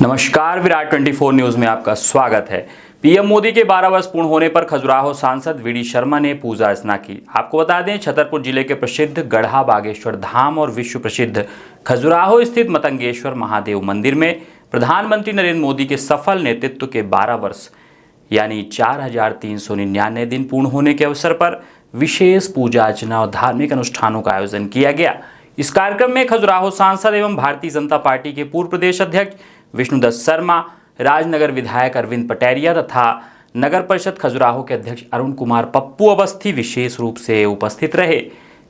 नमस्कार, विराट 24 न्यूज में आपका स्वागत है। पीएम मोदी के 12 वर्ष पूर्ण होने पर खजुराहो सांसद वीडी शर्मा ने पूजा अर्चना की। आपको बता दें, छतरपुर जिले के प्रसिद्ध गढ़ा बागेश्वर धाम और विश्व प्रसिद्ध खजुराहो स्थित मतंगेश्वर महादेव मंदिर में प्रधानमंत्री नरेंद्र मोदी के सफल नेतृत्व के 12 वर्ष यानी 4399 दिन पूर्ण होने के अवसर पर विशेष पूजा अर्चना और धार्मिक अनुष्ठानों का आयोजन किया गया। इस कार्यक्रम में खजुराहो सांसद एवं भारतीय जनता पार्टी के पूर्व प्रदेश अध्यक्ष विष्णुदत्त शर्मा, राजनगर विधायक अरविंद पटेरिया तथा नगर परिषद खजुराहो के अध्यक्ष अरुण कुमार पप्पू अवस्थी विशेष रूप से उपस्थित रहे।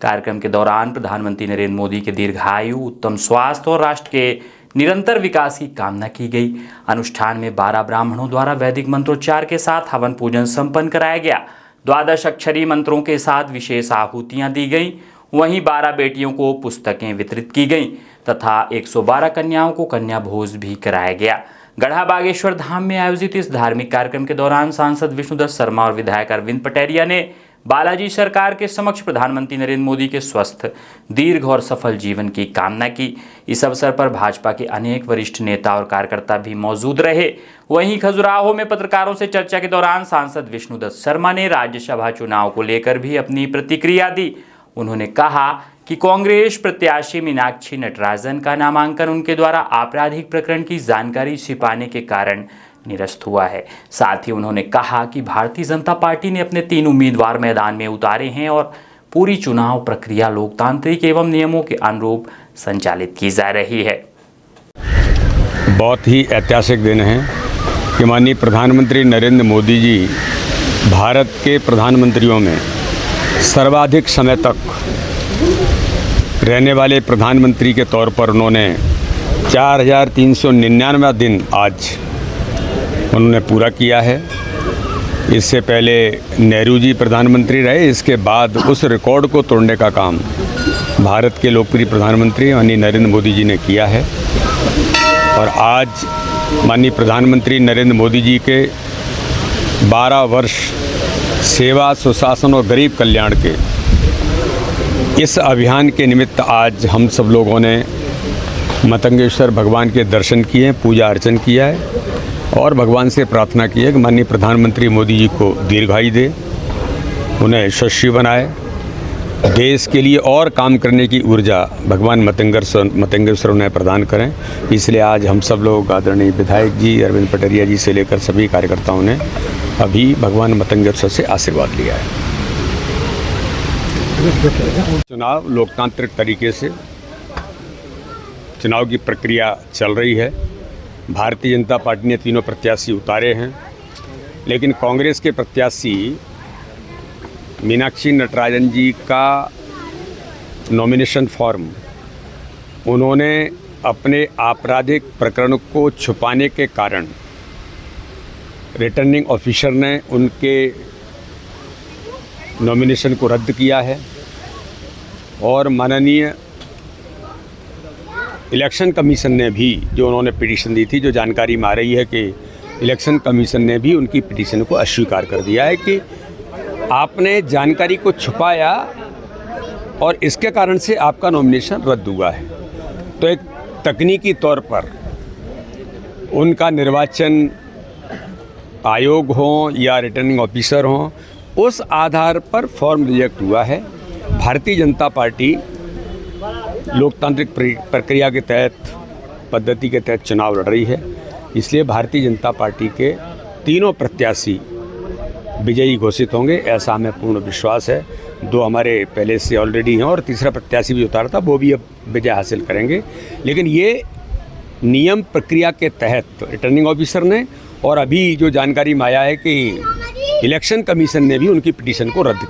कार्यक्रम के दौरान प्रधानमंत्री नरेंद्र मोदी के दीर्घायु, उत्तम स्वास्थ्य और राष्ट्र के निरंतर विकास की कामना की गई। अनुष्ठान में 12 ब्राह्मणों द्वारा वैदिक मंत्रोच्चार के साथ हवन पूजन संपन्न कराया गया। 12 अक्षरी मंत्रों के साथ विशेष आहुतियां दी गईं। वहीं 12 बेटियों को पुस्तकें वितरित की गईं तथा 112 कन्याओं को कन्या भोज भी कराया गया। गढ़ा बागेश्वर धाम में आयोजित इस धार्मिक कार्यक्रम के दौरान सांसद विष्णुदत्त शर्मा और विधायक अरविंद पटेरिया ने बालाजी सरकार के समक्ष प्रधानमंत्री नरेंद्र मोदी के स्वस्थ, दीर्घ और सफल जीवन की कामना की। इस अवसर पर भाजपा के अनेक वरिष्ठ नेता और कार्यकर्ता भी मौजूद रहे। वहीं खजुराहो में पत्रकारों से चर्चा के दौरान सांसद विष्णुदत्त शर्मा ने राज्यसभा चुनाव को लेकर भी अपनी प्रतिक्रिया दी। उन्होंने कहा कि कांग्रेस प्रत्याशी मीनाक्षी नटराजन का नामांकन उनके द्वारा आपराधिक प्रकरण की जानकारी छिपाने के कारण निरस्त हुआ है। साथ ही उन्होंने कहा कि भारतीय जनता पार्टी ने अपने 3 उम्मीदवार मैदान में उतारे हैं और पूरी चुनाव प्रक्रिया लोकतांत्रिक एवं नियमों के अनुरूप संचालित की जा रही है। बहुत ही ऐतिहासिक दिन है कि माननीय प्रधानमंत्री नरेंद्र मोदी जी भारत के प्रधानमंत्रियों में सर्वाधिक समय तक रहने वाले प्रधानमंत्री के तौर पर उन्होंने 4399 दिन आज उन्होंने पूरा किया है। इससे पहले नेहरू जी प्रधानमंत्री रहे, इसके बाद उस रिकॉर्ड को तोड़ने का काम भारत के लोकप्रिय प्रधानमंत्री माननीय नरेंद्र मोदी जी ने किया है। और आज माननीय प्रधानमंत्री नरेंद्र मोदी जी के 12 वर्ष सेवा, सुशासन और गरीब कल्याण के इस अभियान के निमित्त आज हम सब लोगों ने मतंगेश्वर भगवान के दर्शन किए, पूजा अर्चन किया है और भगवान से प्रार्थना की है कि माननीय प्रधानमंत्री मोदी जी को दीर्घायु दे, उन्हें यशस्वी बनाए, देश के लिए और काम करने की ऊर्जा भगवान मतंगेश्वर उन्हें प्रदान करें। इसलिए आज हम सब लोग आदरणीय विधायक जी, अरविंद पटेरिया जी से लेकर सभी कार्यकर्ताओं ने अभी भगवान मतंगेश्वर से आशीर्वाद लिया है। चुनाव लोकतांत्रिक तरीके से चुनाव की प्रक्रिया चल रही है। भारतीय जनता पार्टी ने 3 प्रत्याशी उतारे हैं, लेकिन कांग्रेस के प्रत्याशी मीनाक्षी नटराजन जी का नॉमिनेशन फॉर्म उन्होंने अपने आपराधिक प्रकरण को छुपाने के कारण रिटर्निंग ऑफिसर ने उनके नॉमिनेशन को रद्द किया है और माननीय इलेक्शन कमीशन ने भी जो उन्होंने पिटीशन दी थी, जो जानकारी में आ रही है कि इलेक्शन कमीशन ने भी उनकी पिटीशन को अस्वीकार कर दिया है कि आपने जानकारी को छुपाया और इसके कारण से आपका नॉमिनेशन रद्द हुआ है। तो एक तकनीकी तौर पर उनका निर्वाचन आयोग हो या रिटर्निंग ऑफिसर हो, उस आधार पर फॉर्म रिजेक्ट हुआ है। भारतीय जनता पार्टी लोकतांत्रिक प्रक्रिया के तहत, पद्धति के तहत चुनाव लड़ रही है। इसलिए भारतीय जनता पार्टी के 3 प्रत्याशी विजयी घोषित होंगे, ऐसा हमें पूर्ण विश्वास है। 2 हमारे पहले से ऑलरेडी हैं और तीसरा प्रत्याशी भी उतारा था, वो भी अब विजय हासिल करेंगे। लेकिन ये नियम प्रक्रिया के तहत रिटर्निंग ऑफिसर ने और अभी जो जानकारी में आया है कि इलेक्शन कमीशन ने भी उनकी पिटीशन को रद्द किया।